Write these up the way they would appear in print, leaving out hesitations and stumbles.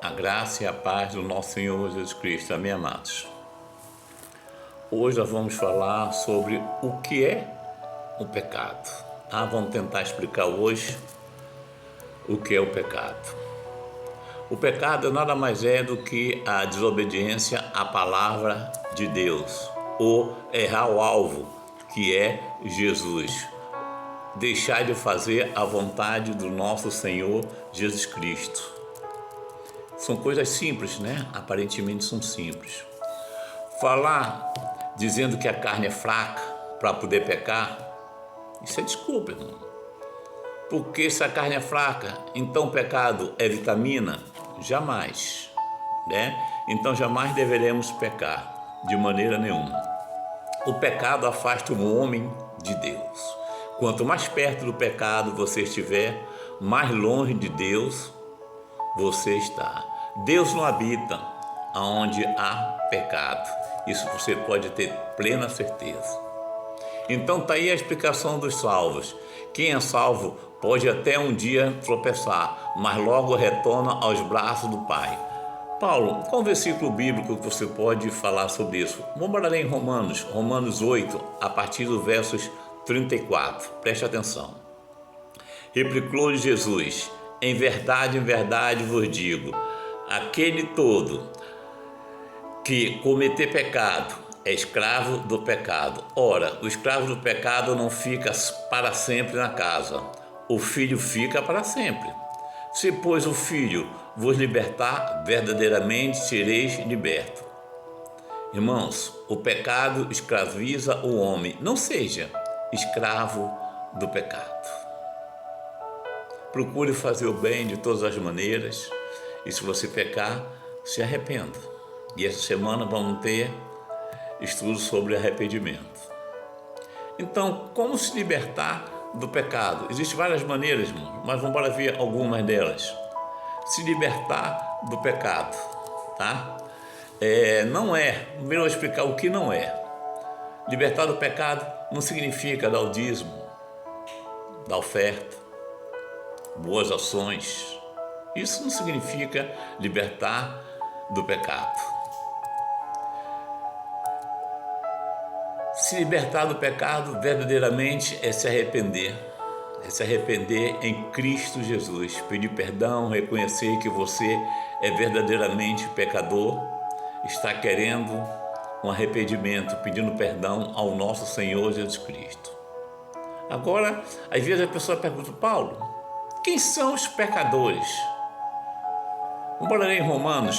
A graça e a paz do nosso Senhor Jesus Cristo. Amém, amados? Hoje nós vamos falar sobre o que é o pecado. Vamos tentar explicar hoje o que é o pecado. O pecado nada mais é do que a desobediência à palavra de Deus, ou errar o alvo, que é Jesus. Deixar de fazer a vontade do nosso Senhor Jesus Cristo. São coisas simples, né? Aparentemente são simples. Falar dizendo que a carne é fraca para poder pecar, isso é desculpa, irmão. Porque se a carne é fraca, então o pecado é vitamina? Jamais, né? Então jamais deveremos pecar, de maneira nenhuma. O pecado afasta o homem de Deus. Quanto mais perto do pecado você estiver, mais longe de Deus você está. Deus não habita onde há pecado. Isso você pode ter plena certeza. Então está aí a explicação dos salvos. Quem é salvo pode até um dia tropeçar, mas logo retorna aos braços do Pai. Paulo, qual o versículo bíblico que você pode falar sobre isso? Vamos ler em Romanos 8, a partir do versos 34. Preste atenção. Replicou-lhe Jesus: em verdade vos digo, aquele todo que cometer pecado é escravo do pecado. Ora, o escravo do pecado não fica para sempre na casa, o filho fica para sempre. Se, pois, o filho vos libertar, verdadeiramente sereis libertos. Irmãos, o pecado escraviza o homem. Não seja escravo do pecado. Procure fazer o bem de todas as maneiras. E se você pecar, se arrependa. E essa semana vamos ter estudos sobre arrependimento. Então, como se libertar do pecado? Existem várias maneiras, irmão, mas vamos ver algumas delas. Se libertar do pecado, tá? Não é, primeiro eu vou explicar o que não é. Libertar do pecado não significa dar o dízimo, dar oferta, boas ações. Isso não significa libertar do pecado. Se libertar do pecado verdadeiramente é se arrepender. É se arrepender em Cristo Jesus. Pedir perdão, reconhecer que você é verdadeiramente pecador. Está querendo um arrependimento, pedindo perdão ao nosso Senhor Jesus Cristo. Agora, às vezes a pessoa pergunta: Paulo, quem são os pecadores? Vamos ler em Romanos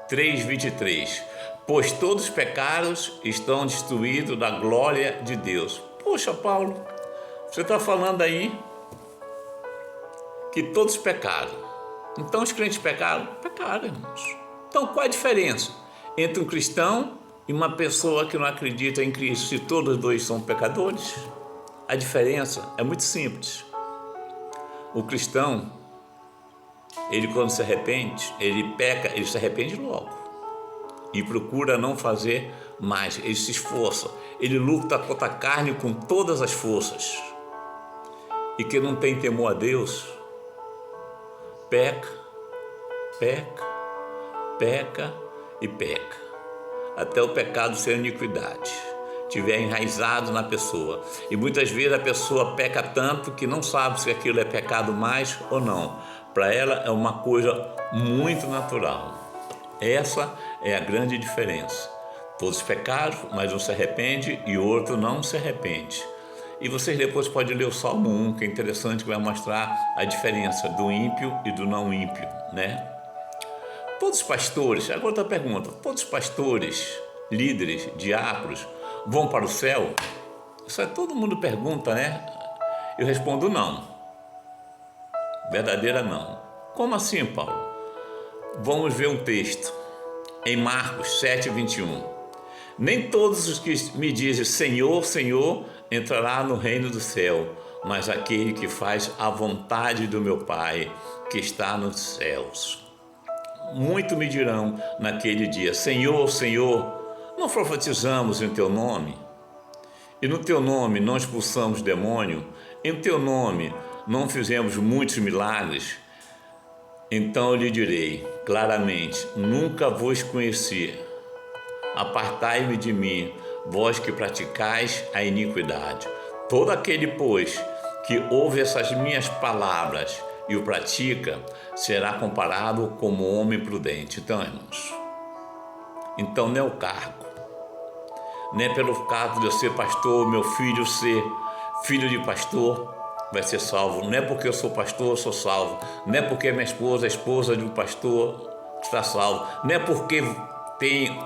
3:23. Pois todos os pecados estão destruídos da glória de Deus. Poxa, Paulo, você está falando aí que todos pecaram. Então os crentes pecaram? Pecaram, irmãos. Então qual a diferença entre um cristão e uma pessoa que não acredita em Cristo, se todos dois são pecadores? A diferença é muito simples. O cristão, ele quando se arrepende, ele peca, ele se arrepende logo e procura não fazer mais. Ele se esforça, ele luta contra a carne com todas as forças. E quem não tem temor a Deus, peca e peca, até o pecado ser iniquidade, estiver enraizado na pessoa. E muitas vezes a pessoa peca tanto que não sabe se aquilo é pecado mais ou não. Para ela é uma coisa muito natural. Essa é a grande diferença. Todos pecaram, mas um se arrepende e o outro não se arrepende. E vocês depois podem ler o Salmo 1, que é interessante, que vai mostrar a diferença do ímpio e do não ímpio, né? Todos os pastores, agora outra pergunta, todos os pastores, líderes, diáconos, vão para o céu? Isso todo mundo pergunta, né? Eu respondo não. Verdadeira não. Como assim, Paulo? Vamos ver um texto em Marcos 7:21. Nem todos os que me dizem Senhor, Senhor, entrará no reino do céu, mas aquele que faz a vontade do meu Pai, que está nos céus. Muito me dirão naquele dia: Senhor, Senhor, não profetizamos em teu nome? E no teu nome não expulsamos demônio? Em teu nome não fizemos muitos milagres? Então eu lhe direi claramente: nunca vos conheci. Apartai-me de mim, vós que praticais a iniquidade. Todo aquele, pois, que ouve essas minhas palavras e o pratica, será comparado como homem prudente. Então, irmãos, não é o cargo, não é pelo fato de eu ser pastor, meu filho ser filho de pastor, vai ser salvo. Não é porque eu sou pastor, eu sou salvo. Não é porque minha esposa é esposa de um pastor, está salvo. Não é porque tem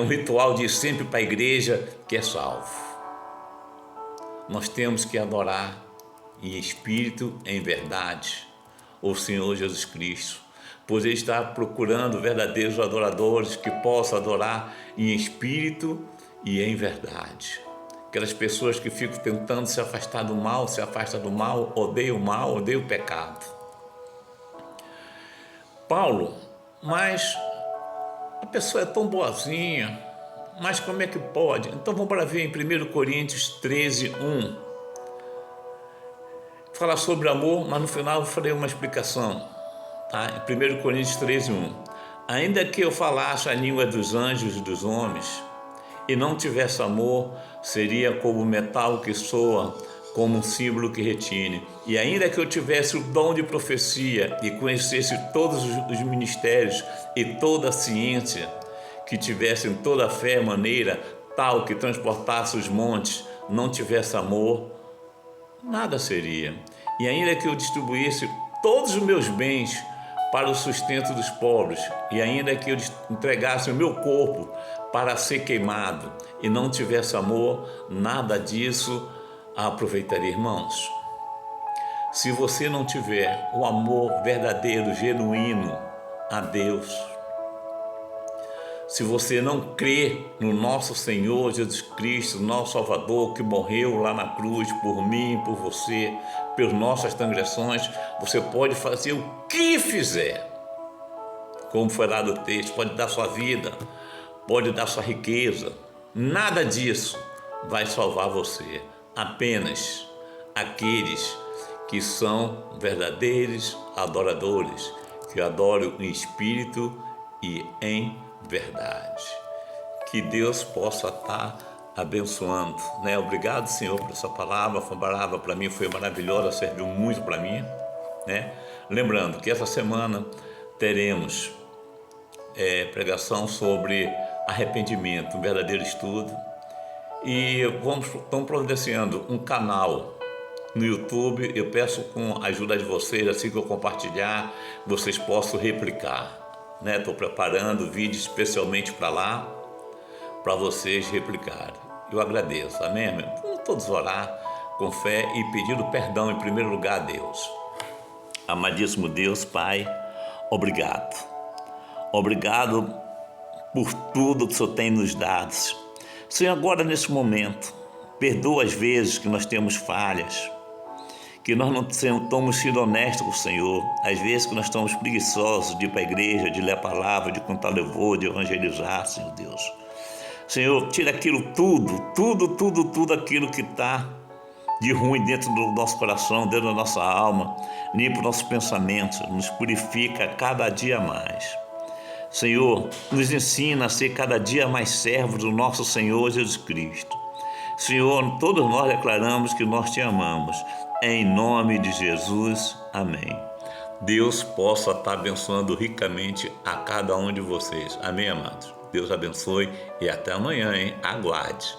um ritual de ir sempre para a igreja que é salvo. Nós temos que adorar em espírito, em verdade, o Senhor Jesus Cristo, pois Ele está procurando verdadeiros adoradores que possam adorar em espírito e em verdade. Aquelas pessoas que ficam tentando se afastar do mal, se afastam do mal, odeiam o mal, odeiam o pecado. Paulo, mas a pessoa é tão boazinha, mas como é que pode? Então vamos para ver em 1 Coríntios 13, 1. Falar sobre amor, mas no final eu farei uma explicação. Tá? Em 1 Coríntios 13, 1. Ainda que eu falasse a língua dos anjos e dos homens, e não tivesse amor, seria como metal que soa, como um símbolo que retine. E ainda que eu tivesse o dom de profecia e conhecesse todos os ministérios e toda a ciência, que tivessem toda a fé maneira tal que transportasse os montes, não tivesse amor, nada seria. E ainda que eu distribuísse todos os meus bens para o sustento dos pobres, e ainda que eu entregasse o meu corpo para ser queimado e não tivesse amor, nada disso aproveitaria. Irmãos, se você não tiver o amor verdadeiro, genuíno a Deus, se você não crê no nosso Senhor Jesus Cristo, nosso Salvador, que morreu lá na cruz por mim, por você, pelas nossas transgressões, você pode fazer o que fizer, como foi lá no texto, pode dar sua vida, pode dar sua riqueza, nada disso vai salvar você. Apenas aqueles que são verdadeiros adoradores, que adoram em espírito e em verdade. Que Deus possa estar abençoando, né? Obrigado, Senhor, por essa palavra. Foi uma palavra para mim, foi maravilhosa, serviu muito para mim, né? Lembrando que essa semana teremos pregação sobre arrependimento, um verdadeiro estudo, e estamos providenciando um canal no YouTube. Eu peço, com a ajuda de vocês, assim que eu compartilhar, vocês possam replicar, né? Estou preparando vídeo especialmente para lá, para vocês replicarem. Eu agradeço, amém, irmão? Vamos todos orar com fé e pedindo perdão em primeiro lugar a Deus. Amadíssimo Deus, Pai, obrigado. Obrigado por tudo que o Senhor tem nos dado. Senhor, agora nesse momento, perdoa as vezes que nós temos falhas, que nós não estamos sendo honestos com o Senhor, às vezes que nós estamos preguiçosos de ir para a igreja, de ler a palavra, de contar louvor, de evangelizar, Senhor Deus. Senhor, tira aquilo tudo aquilo que está de ruim dentro do nosso coração, dentro da nossa alma, limpa nossos pensamentos, nos purifica cada dia mais. Senhor, nos ensina a ser cada dia mais servos do nosso Senhor Jesus Cristo. Senhor, todos nós declaramos que nós te amamos. Em nome de Jesus, amém. Deus possa estar abençoando ricamente a cada um de vocês. Amém, amados? Deus abençoe e até amanhã, hein? Aguarde.